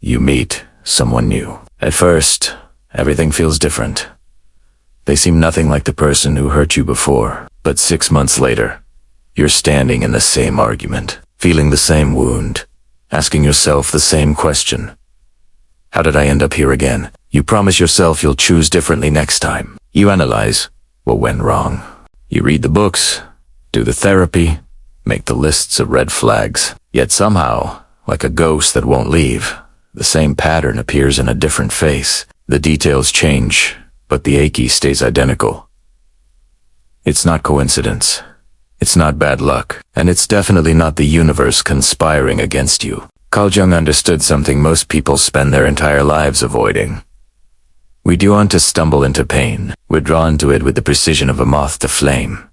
You meet someone new. At first, everything feels different. They seem nothing like the person who hurt you before, but 6 months later, you're standing in the same argument, feeling the same wound, asking yourself the same question. How did I end up here again? You promise yourself you'll choose differently next time. You analyze what went wrong. You read the books, do the therapy, make the lists of red flags. Yet somehow, like a ghost that won't leave, the same pattern appears in a different face. The details change, but the achy stays identical. It's not coincidence. It's not bad luck, and it's definitely not the universe conspiring against you. Carl Jung understood something most people spend their entire lives avoiding. We do want to stumble into pain. We're drawn to it with the precision of a moth to flame.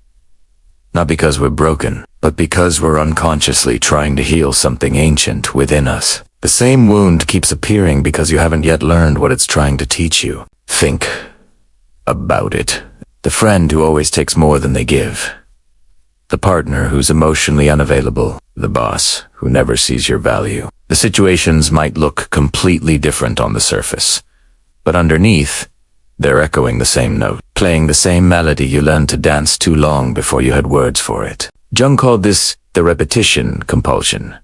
Not because we're broken, but because we're unconsciously trying to heal something ancient within us. The same wound keeps appearing because you haven't yet learned what it's trying to teach you. Think about it. The friend who always takes more than they give. The partner who's emotionally unavailable. The boss who never sees your value. The situations might look completely different on the surface, but underneath, they're echoing the same note, playing the same melody you learned to dance too long before you had words for it. Jung called this the repetition compulsion.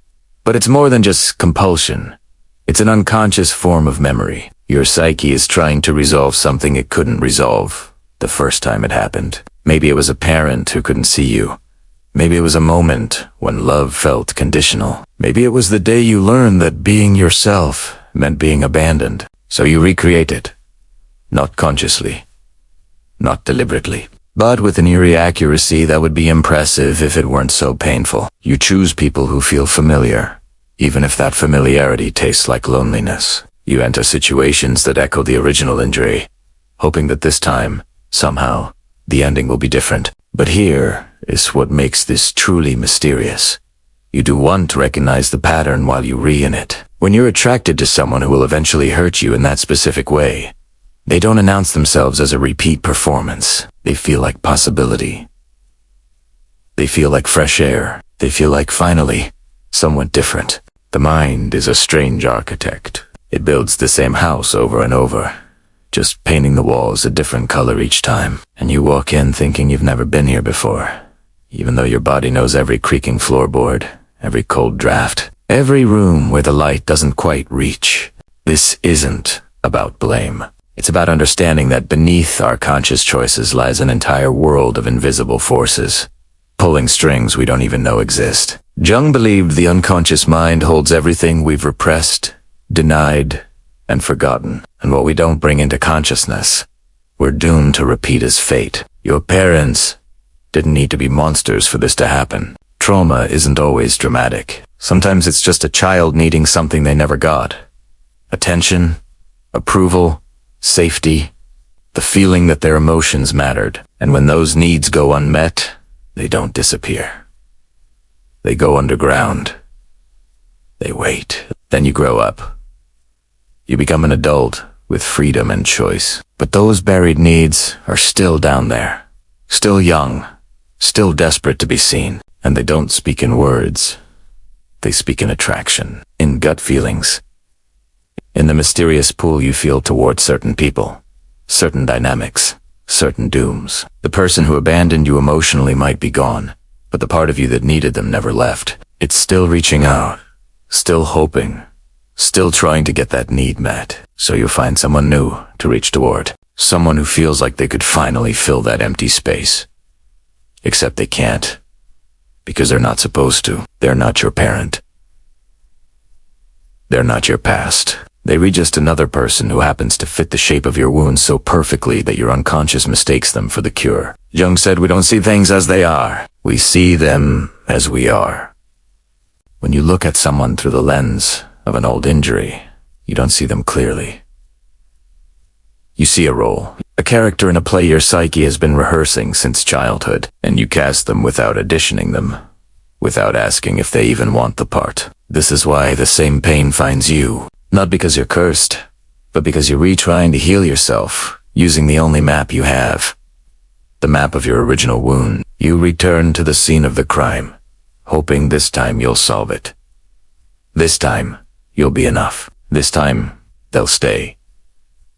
But it's more than just compulsion. It's an unconscious form of memory. Your psyche is trying to resolve something it couldn't resolve the first time it happened. Maybe it was a parent who couldn't see you. Maybe it was a moment when love felt conditional. Maybe it was the day you learned that being yourself meant being abandoned. So you recreate it. Not consciously. Not deliberately. But with an eerie accuracy that would be impressive if it weren't so painful. You choose people who feel familiar, even if that familiarity tastes like loneliness. You enter situations that echo the original injury, hoping that this time, somehow, the ending will be different. But here is what makes this truly mysterious. You do want to recognize the pattern while you re-in-it. When you're attracted to someone who will eventually hurt you in that specific way, they don't announce themselves as a repeat performance. They feel like possibility. They feel like fresh air. They feel like finally, somewhat different. The mind is a strange architect. It builds the same house over and over, just painting the walls a different color each time. And you walk in thinking you've never been here before, even though your body knows every creaking floorboard, every cold draft, every room where the light doesn't quite reach. This isn't about blame. It's about understanding that beneath our conscious choices lies an entire world of invisible forces, pulling strings we don't even know exist. Jung believed the unconscious mind holds everything we've repressed, denied, and forgotten. And what we don't bring into consciousness, we're doomed to repeat as fate. Your parents didn't need to be monsters for this to happen. Trauma isn't always dramatic. Sometimes it's just a child needing something they never got. Attention, approval, safety, the feeling that their emotions mattered. And when those needs go unmet, they don't disappear. They go underground. They wait. Then you grow up. You become an adult with freedom and choice. But those buried needs are still down there. Still young. Still desperate to be seen. And they don't speak in words. They speak in attraction, in gut feelings, in the mysterious pull you feel towards certain people, certain dynamics, certain dooms. The person who abandoned you emotionally might be gone, but the part of you that needed them never left. It's still reaching out, still hoping, still trying to get that need met. So you find someone new to reach toward, someone who feels like they could finally fill that empty space. Except they can't. Because they're not supposed to. They're not your parent. They're not your past. They read just another person who happens to fit the shape of your wounds so perfectly that your unconscious mistakes them for the cure. Jung said we don't see things as they are. We see them as we are. When you look at someone through the lens of an old injury, you don't see them clearly. You see a role, a character in a play your psyche has been rehearsing since childhood, and you cast them without auditioning them, without asking if they even want the part. This is why the same pain finds you, not because you're cursed, but because you're retrying to heal yourself, using the only map you have, the map of your original wound. You return to the scene of the crime, hoping this time you'll solve it. This time, you'll be enough. This time, they'll stay.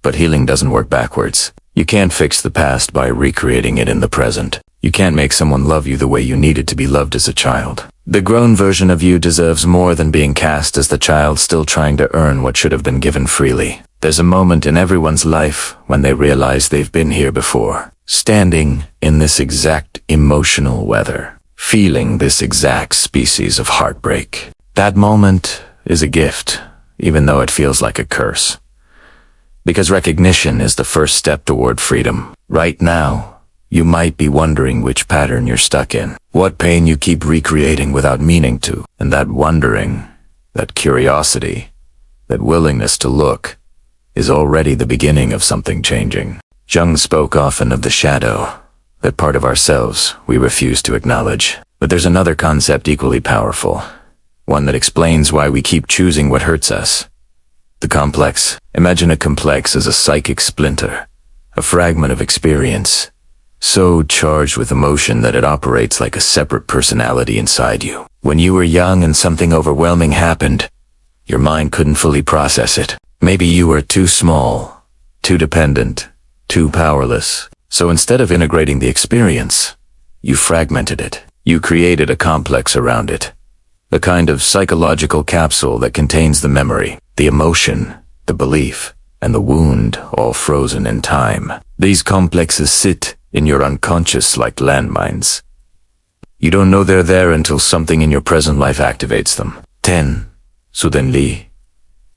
But healing doesn't work backwards. You can't fix the past by recreating it in the present. You can't make someone love you the way you needed to be loved as a child. The grown version of you deserves more than being cast as the child still trying to earn what should have been given freely. There's a moment in everyone's life when they realize they've been here before, standing in this exact emotional weather, feeling this exact species of heartbreak. That moment is a gift, even though it feels like a curse. Because recognition is the first step toward freedom. Right now, you might be wondering which pattern you're stuck in, what pain you keep recreating without meaning to, and that wondering, that curiosity, that willingness to look, is already the beginning of something changing. Jung spoke often of the shadow, that part of ourselves we refuse to acknowledge. But there's another concept equally powerful, one that explains why we keep choosing what hurts us. The complex. Imagine a complex as a psychic splinter, a fragment of experience, so charged with emotion that it operates like a separate personality inside you. When you were young and something overwhelming happened, your mind couldn't fully process it. Maybe you were too small, too dependent, too powerless. So instead of integrating the experience, you fragmented it. You created a complex around it. A kind of psychological capsule that contains the memory, the emotion, the belief, and the wound, all frozen in time. These complexes sit in your unconscious like landmines. You don't know they're there until something in your present life activates them. 10. Suddenly,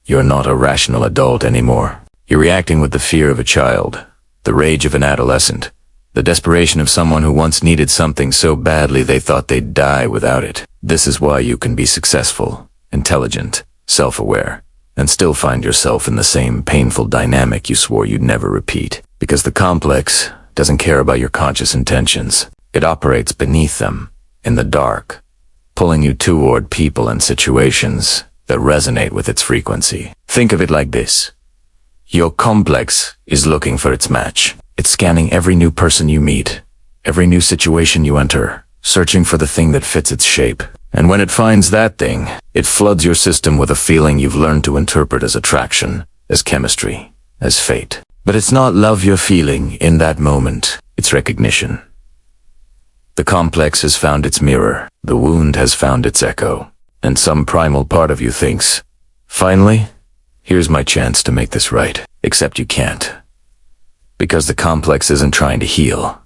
you're not a rational adult anymore. You're reacting with the fear of a child, the rage of an adolescent, the desperation of someone who once needed something so badly they thought they'd die without it. This is why you can be successful, intelligent, self-aware, and still find yourself in the same painful dynamic you swore you'd never repeat. Because the complex doesn't care about your conscious intentions. It operates beneath them, in the dark, pulling you toward people and situations that resonate with its frequency. Think of it like this. Your complex is looking for its match. It's scanning every new person you meet, every new situation you enter, searching for the thing that fits its shape. And when it finds that thing, it floods your system with a feeling you've learned to interpret as attraction, as chemistry, as fate. But it's not love you're feeling in that moment, it's recognition. The complex has found its mirror, the wound has found its echo, and some primal part of you thinks, finally, here's my chance to make this right. Except you can't. Because the complex isn't trying to heal.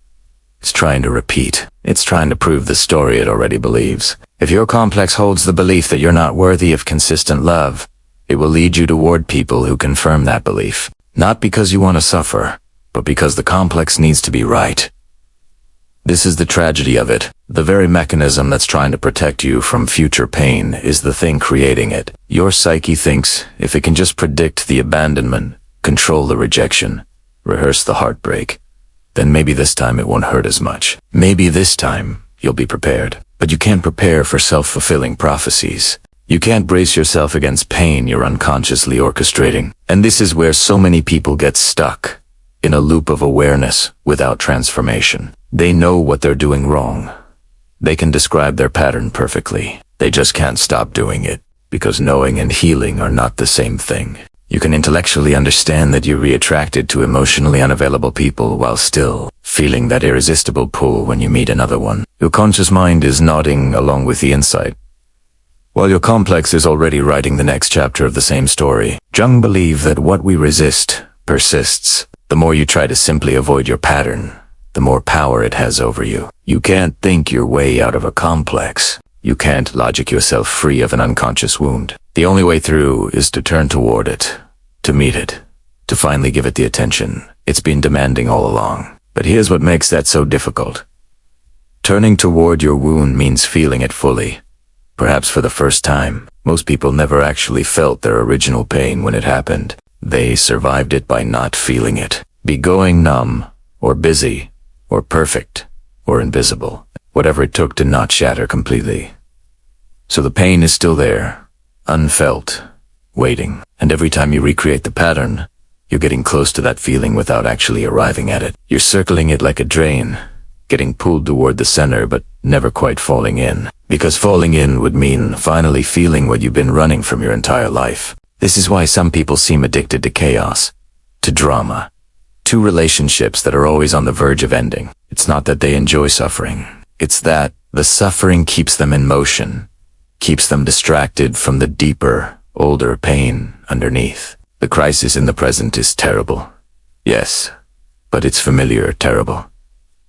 It's trying to repeat. It's trying to prove the story it already believes. If your complex holds the belief that you're not worthy of consistent love, it will lead you toward people who confirm that belief. Not because you want to suffer, but because the complex needs to be right. This is the tragedy of it. The very mechanism that's trying to protect you from future pain is the thing creating it. Your psyche thinks if it can just predict the abandonment, control the rejection, rehearse the heartbreak, then maybe this time it won't hurt as much. Maybe this time you'll be prepared. But you can't prepare for self-fulfilling prophecies. You can't brace yourself against pain you're unconsciously orchestrating. And this is where so many people get stuck, in a loop of awareness without transformation. They know what they're doing wrong. They can describe their pattern perfectly. They just can't stop doing it, because knowing and healing are not the same thing. You can intellectually understand that you're re-attracted to emotionally unavailable people while still feeling that irresistible pull when you meet another one. Your conscious mind is nodding along with the insight, while your complex is already writing the next chapter of the same story. Jung believed that what we resist persists. The more you try to simply avoid your pattern, the more power it has over you. You can't think your way out of a complex. You can't logic yourself free of an unconscious wound. The only way through is to turn toward it, to meet it, to finally give it the attention it's been demanding all along. But here's what makes that so difficult. Turning toward your wound means feeling it fully. Perhaps for the first time. Most people never actually felt their original pain when it happened. They survived it by not feeling it. Be going numb, or busy, or perfect, or invisible. Whatever it took to not shatter completely. So the pain is still there, unfelt, waiting. And every time you recreate the pattern, you're getting close to that feeling without actually arriving at it. You're circling it like a drain, getting pulled toward the center but never quite falling in. Because falling in would mean finally feeling what you've been running from your entire life. This is why some people seem addicted to chaos, to drama, to relationships that are always on the verge of ending. It's not that they enjoy suffering. It's that the suffering keeps them in motion, keeps them distracted from the deeper, older pain underneath. The crisis in the present is terrible. Yes, but it's familiar terrible.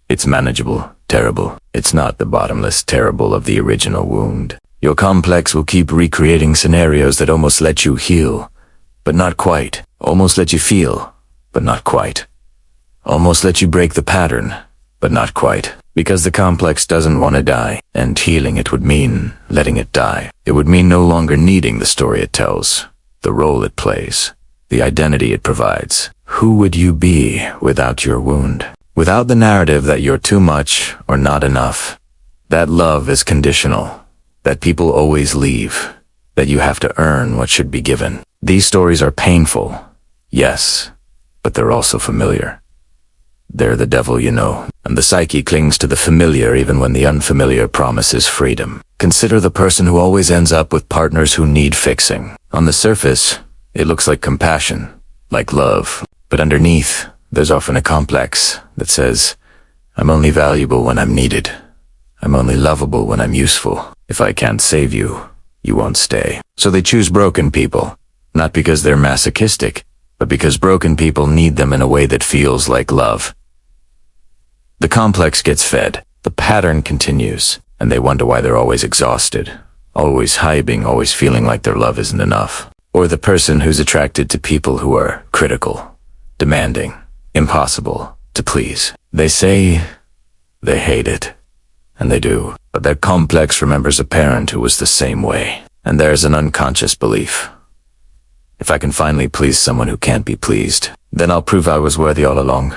It's manageable terrible. It's not the bottomless terrible of the original wound. Your complex will keep recreating scenarios that almost let you heal, but not quite. Almost let you feel, but not quite. Almost let you break the pattern, but not quite. Because the complex doesn't want to die, and healing it would mean letting it die. It would mean no longer needing the story it tells, the role it plays, the identity it provides. Who would you be without your wound? Without the narrative that you're too much or not enough, that love is conditional, that people always leave, that you have to earn what should be given. These stories are painful, yes, but they're also familiar. They're the devil you know, and the psyche clings to the familiar even when the unfamiliar promises freedom. Consider the person who always ends up with partners who need fixing. On the surface, it looks like compassion, like love, but underneath, there's often a complex that says, I'm only valuable when I'm needed. I'm only lovable when I'm useful. If I can't save you, you won't stay. So they choose broken people, not because they're masochistic, but because broken people need them in a way that feels like love. The complex gets fed, the pattern continues, and they wonder why they're always exhausted, always hiding, always feeling like their love isn't enough. Or the person who's attracted to people who are critical, demanding, impossible to please. They say they hate it, and they do, but their complex remembers a parent who was the same way. And there's an unconscious belief. If I can finally please someone who can't be pleased, then I'll prove I was worthy all along.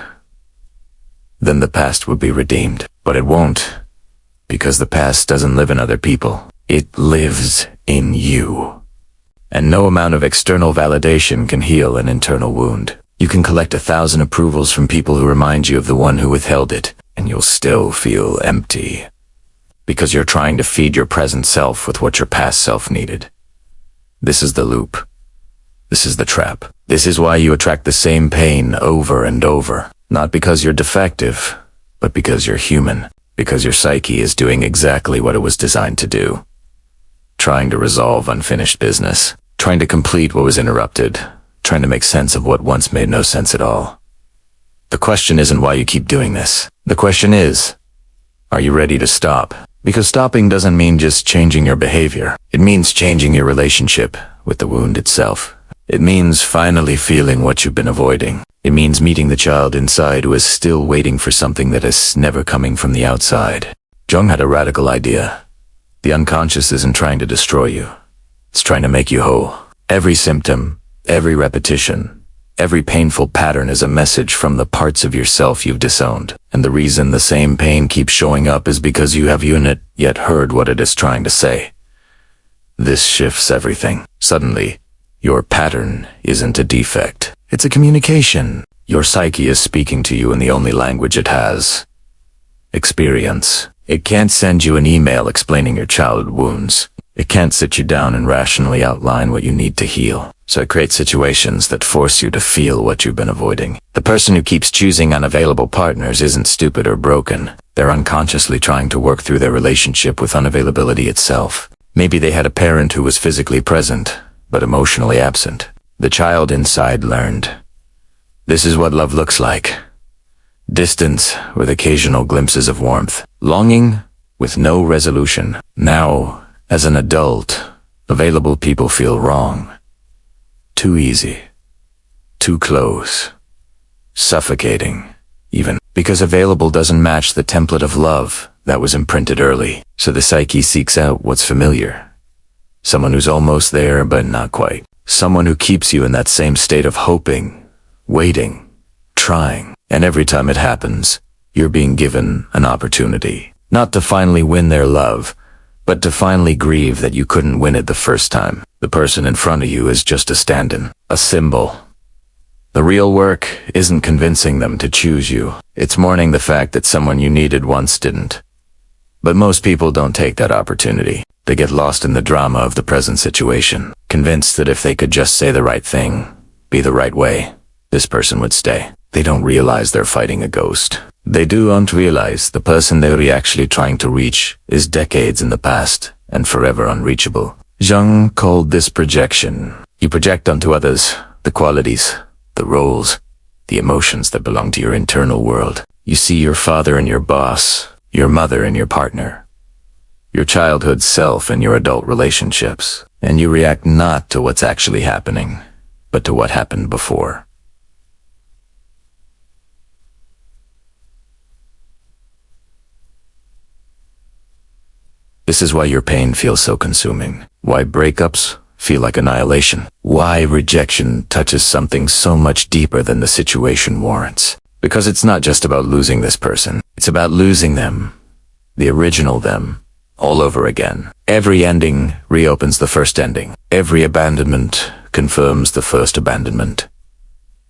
Then the past will be redeemed. But it won't, because the past doesn't live in other people. It lives in you. And no amount of external validation can heal an internal wound. You can collect 1,000 approvals from people who remind you of the one who withheld it, and you'll still feel empty. Because you're trying to feed your present self with what your past self needed. This is the loop. This is the trap. This is why you attract the same pain over and over. Not because you're defective, but because you're human. Because your psyche is doing exactly what it was designed to do. Trying to resolve unfinished business. Trying to complete what was interrupted. Trying to make sense of what once made no sense at all. The question isn't why you keep doing this. The question is, are you ready to stop? Because stopping doesn't mean just changing your behavior. It means changing your relationship with the wound itself. It means finally feeling what you've been avoiding. It means meeting the child inside who is still waiting for something that is never coming from the outside. Jung had a radical idea. The unconscious isn't trying to destroy you. It's trying to make you whole. Every symptom, every repetition, every painful pattern is a message from the parts of yourself you've disowned. And the reason the same pain keeps showing up is because you have yet heard what it is trying to say. This shifts everything. Suddenly, your pattern isn't a defect. It's a communication. Your psyche is speaking to you in the only language it has. Experience. It can't send you an email explaining your childhood wounds. It can't sit you down and rationally outline what you need to heal. So it creates situations that force you to feel what you've been avoiding. The person who keeps choosing unavailable partners isn't stupid or broken. They're unconsciously trying to work through their relationship with unavailability itself. Maybe they had a parent who was physically present, but emotionally absent. The child inside learned. This is what love looks like. Distance with occasional glimpses of warmth. Longing with no resolution. Now, as an adult, available people feel wrong. Too easy. Too close. Suffocating, even. Because available doesn't match the template of love that was imprinted early. So the psyche seeks out what's familiar. Someone who's almost there, but not quite. Someone who keeps you in that same state of hoping, waiting, trying. And every time it happens, you're being given an opportunity. Not to finally win their love, but to finally grieve that you couldn't win it the first time. The person in front of you is just a stand-in, a symbol. The real work isn't convincing them to choose you. It's mourning the fact that someone you needed once didn't. But most people don't take that opportunity. They get lost in the drama of the present situation, convinced that if they could just say the right thing, be the right way, this person would stay. They don't realize they're fighting a ghost. They don't realize the person they're actually trying to reach is decades in the past and forever unreachable. Jung called this projection. You project onto others the qualities, the roles, the emotions that belong to your internal world. You see your father and your boss, your mother and your partner, your childhood self and your adult relationships, and you react not to what's actually happening, but to what happened before. This is why your pain feels so consuming, why breakups feel like annihilation, why rejection touches something so much deeper than the situation warrants. Because it's not just about losing this person, it's about losing them, the original them, all over again. Every ending reopens the first ending. Every abandonment confirms the first abandonment.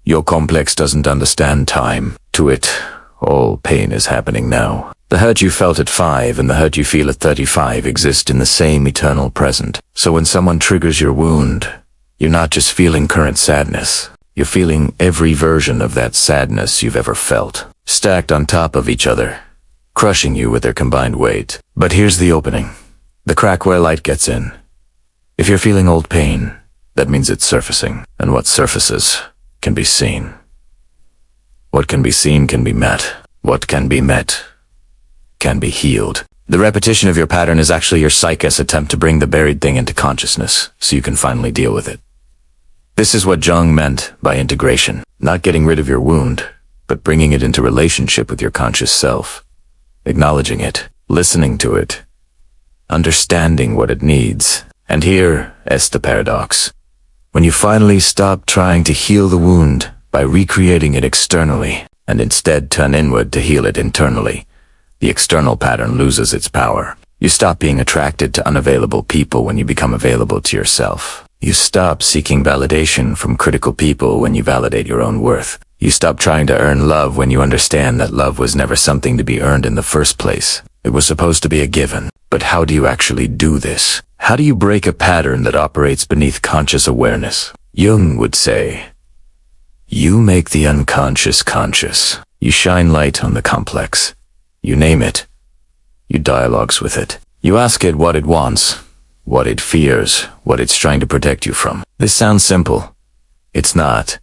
Your complex doesn't understand time. To it, all pain is happening now. The hurt you felt at 5 and the hurt you feel at 35 exist in the same eternal present. So when someone triggers your wound, you're not just feeling current sadness. You're feeling every version of that sadness you've ever felt, stacked on top of each other, crushing you with their combined weight. But here's the opening, the crack where light gets in. If you're feeling old pain, that means it's surfacing, and what surfaces can be seen. What can be seen can be met. What can be met can be healed. The repetition of your pattern is actually your psyche's attempt to bring the buried thing into consciousness so you can finally deal with it. This is what Jung meant by integration, not getting rid of your wound, but bringing it into relationship with your conscious self, acknowledging it, listening to it, understanding what it needs. And here is the paradox. When you finally stop trying to heal the wound by recreating it externally, and instead turn inward to heal it internally, the external pattern loses its power. You stop being attracted to unavailable people when you become available to yourself. You stop seeking validation from critical people when you validate your own worth. You stop trying to earn love when you understand that love was never something to be earned in the first place. It was supposed to be a given. But how do you actually do this? How do you break a pattern that operates beneath conscious awareness? Jung would say, you make the unconscious conscious. You shine light on the complex. You name it. You dialogues with it. You ask it what it wants, what it fears, what it's trying to protect you from. This sounds simple. It's not.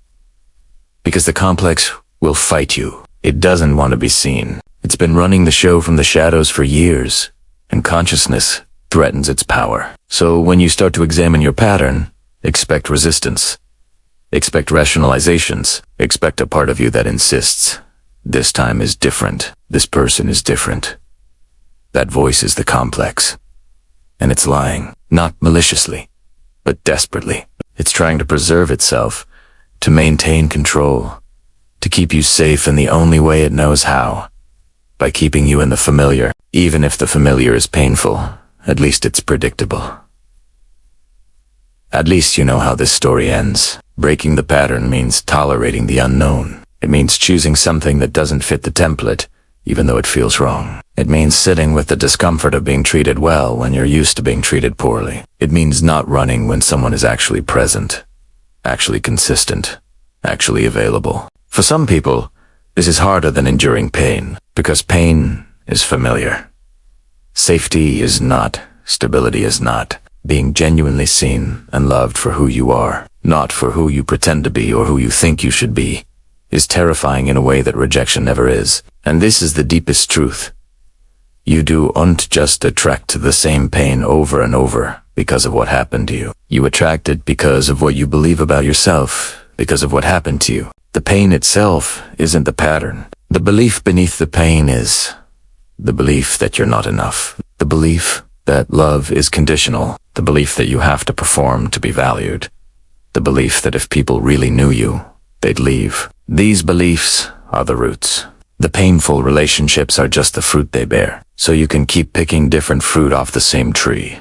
Because the complex will fight you. It doesn't want to be seen. It's been running the show from the shadows for years, and consciousness threatens its power. So when you start to examine your pattern, expect resistance. Expect rationalizations. Expect a part of you that insists, this time is different. This person is different. That voice is the complex. And it's lying, not maliciously, but desperately. It's trying to preserve itself, to maintain control, to keep you safe in the only way it knows how, by keeping you in the familiar. Even if the familiar is painful, at least it's predictable. At least you know how this story ends. Breaking the pattern means tolerating the unknown. It means choosing something that doesn't fit the template, even though it feels wrong. It means sitting with the discomfort of being treated well when you're used to being treated poorly. It means not running when someone is actually present, actually consistent, actually available. For some people, this is harder than enduring pain, because pain is familiar. Safety is not, stability is not. Being genuinely seen and loved for who you are, not for who you pretend to be or who you think you should be, is terrifying in a way that rejection never is. And this is the deepest truth. You don't just attract to the same pain over and over because of what happened to you. You attract it because of what you believe about yourself, because of what happened to you. The pain itself isn't the pattern. The belief beneath the pain is the belief that you're not enough. The belief that love is conditional. The belief that you have to perform to be valued. The belief that if people really knew you, they'd leave. These beliefs are the roots. The painful relationships are just the fruit they bear. So you can keep picking different fruit off the same tree,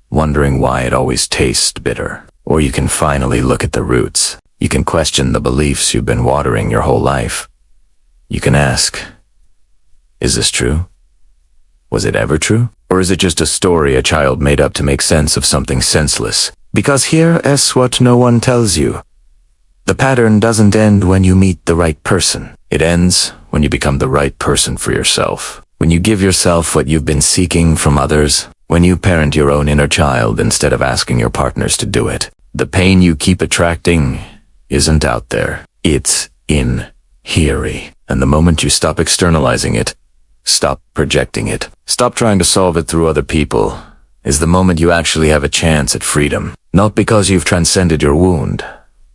wondering why it always tastes bitter. Or you can finally look at the roots. You can question the beliefs you've been watering your whole life. You can ask, is this true? Was it ever true? Or is it just a story a child made up to make sense of something senseless? Because here is what no one tells you. The pattern doesn't end when you meet the right person. It ends when you become the right person for yourself. When you give yourself what you've been seeking from others. When you parent your own inner child instead of asking your partners to do it. The pain you keep attracting isn't out there. It's in here. And the moment you stop externalizing it, stop projecting it, stop trying to solve it through other people, is the moment you actually have a chance at freedom. Not because you've transcended your wound,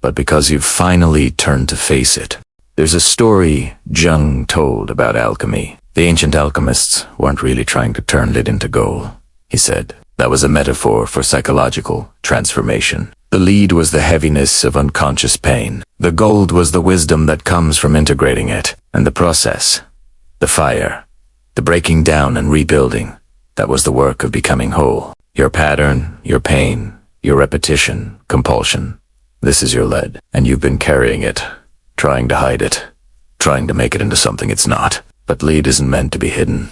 but because you've finally turned to face it. There's a story Jung told about alchemy. The ancient alchemists weren't really trying to turn lead into gold, he said. That was a metaphor for psychological transformation. The lead was the heaviness of unconscious pain. The gold was the wisdom that comes from integrating it. And the process, the fire, the breaking down and rebuilding, that was the work of becoming whole. Your pattern, your pain, your repetition, compulsion. This is your lead, and you've been carrying it, trying to hide it, trying to make it into something it's not. But lead isn't meant to be hidden.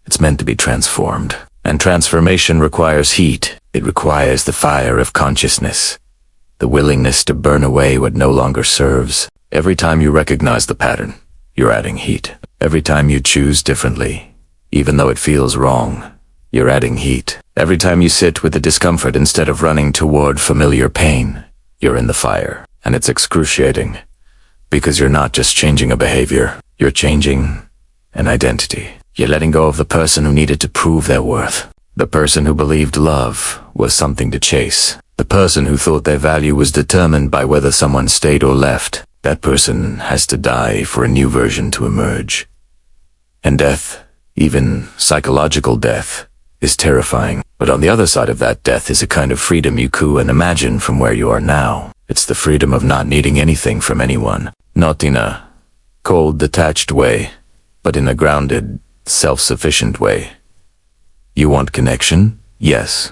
It's meant to be transformed. And transformation requires heat. It requires the fire of consciousness, the willingness to burn away what no longer serves. Every time you recognize the pattern, you're adding heat. Every time you choose differently, even though it feels wrong, you're adding heat. Every time you sit with the discomfort instead of running toward familiar pain, you're in the fire. And it's excruciating, because you're not just changing a behavior, you're changing an identity. You're letting go of the person who needed to prove their worth. The person who believed love was something to chase. The person who thought their value was determined by whether someone stayed or left. That person has to die for a new version to emerge. And death, even psychological death, is terrifying. But on the other side of that death is a kind of freedom you couldn't imagine from where you are now. It's the freedom of not needing anything from anyone. Not in a cold, detached way, but in a grounded, self-sufficient way. You want connection? Yes.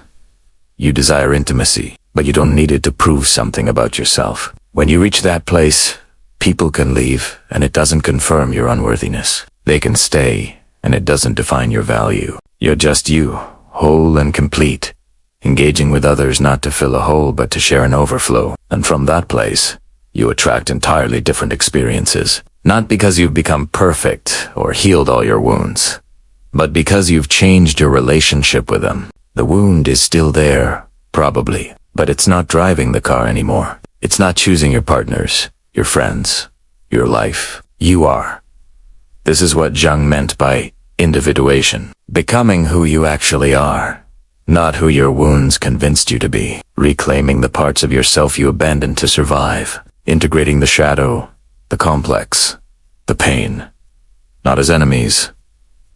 You desire intimacy, but you don't need it to prove something about yourself. When you reach that place, people can leave, and it doesn't confirm your unworthiness. They can stay, and it doesn't define your value. You're just you, whole and complete, engaging with others not to fill a hole but to share an overflow. And from that place, you attract entirely different experiences. Not because you've become perfect or healed all your wounds, but because you've changed your relationship with them. The wound is still there, probably, but it's not driving the car anymore. It's not choosing your partners, your friends, your life. You are. This is what Jung meant by individuation. Becoming who you actually are, not who your wounds convinced you to be. Reclaiming the parts of yourself you abandoned to survive. Integrating the shadow, the complex, the pain, not as enemies,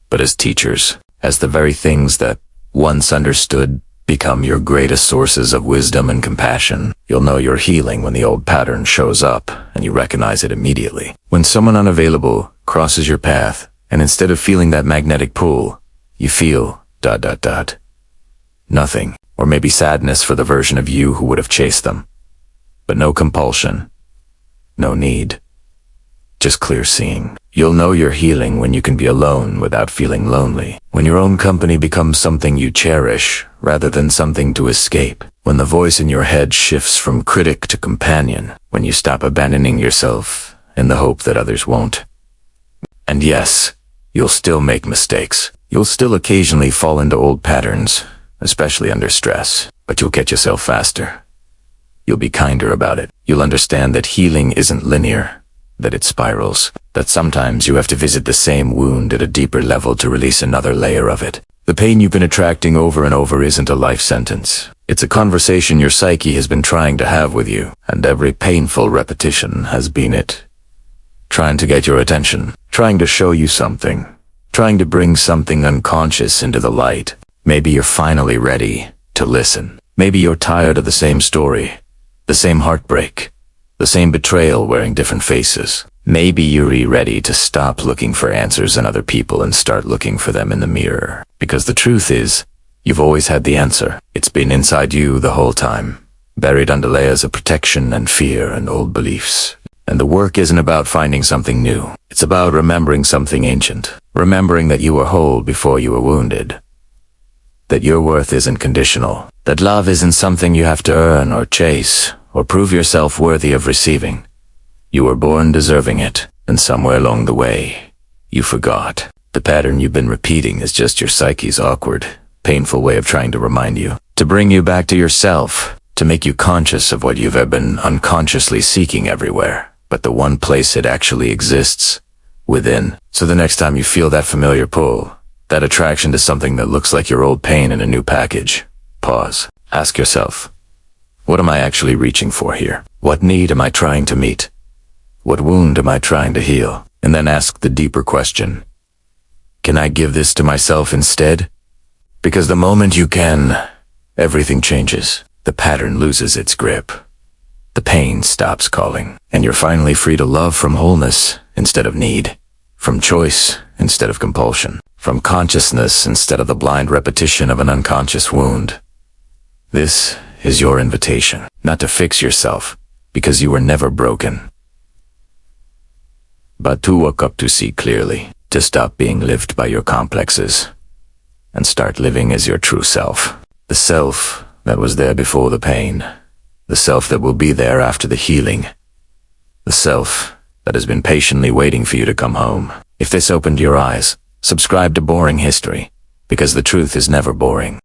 but as teachers, as the very things that, once understood, become your greatest sources of wisdom and compassion. You'll know you're healing when the old pattern shows up, and you recognize it immediately. When someone unavailable crosses your path, and instead of feeling that magnetic pull, you feel ... nothing, or maybe sadness for the version of you who would have chased them. But no compulsion. No need. Just clear seeing. You'll know you're healing when you can be alone without feeling lonely. When your own company becomes something you cherish rather than something to escape. When the voice in your head shifts from critic to companion. When you stop abandoning yourself in the hope that others won't. And yes, you'll still make mistakes. You'll still occasionally fall into old patterns, especially under stress. But you'll get yourself faster. You'll be kinder about it. You'll understand that healing isn't linear, that it spirals, that sometimes you have to visit the same wound at a deeper level to release another layer of it. The pain you've been attracting over and over isn't a life sentence. It's a conversation your psyche has been trying to have with you, and every painful repetition has been it. Trying to get your attention, trying to show you something, trying to bring something unconscious into the light. Maybe you're finally ready to listen. Maybe you're tired of the same story. The same heartbreak, the same betrayal wearing different faces. Maybe you're ready to stop looking for answers in other people and start looking for them in the mirror. Because the truth is, you've always had the answer. It's been inside you the whole time, buried under layers of protection and fear and old beliefs. And the work isn't about finding something new. It's about remembering something ancient. Remembering that you were whole before you were wounded. That your worth isn't conditional. That love isn't something you have to earn or chase or prove yourself worthy of receiving. You were born deserving it, and somewhere along the way, you forgot. The pattern you've been repeating is just your psyche's awkward, painful way of trying to remind you, to bring you back to yourself, to make you conscious of what you've been unconsciously seeking everywhere, but the one place it actually exists, within. So the next time you feel that familiar pull, that attraction to something that looks like your old pain in a new package, pause. Ask yourself, what am I actually reaching for here? What need am I trying to meet? What wound am I trying to heal? And then ask the deeper question, can I give this to myself instead? Because the moment you can, everything changes. The pattern loses its grip. The pain stops calling, and you're finally free to love from wholeness instead of need, from choice instead of compulsion, from consciousness instead of the blind repetition of an unconscious wound. This is your invitation, not to fix yourself, because you were never broken, but to wake up to see clearly, to stop being lived by your complexes, and start living as your true self. The self that was there before the pain. The self that will be there after the healing. The self that has been patiently waiting for you to come home. If this opened your eyes, subscribe to Boring History, because the truth is never boring.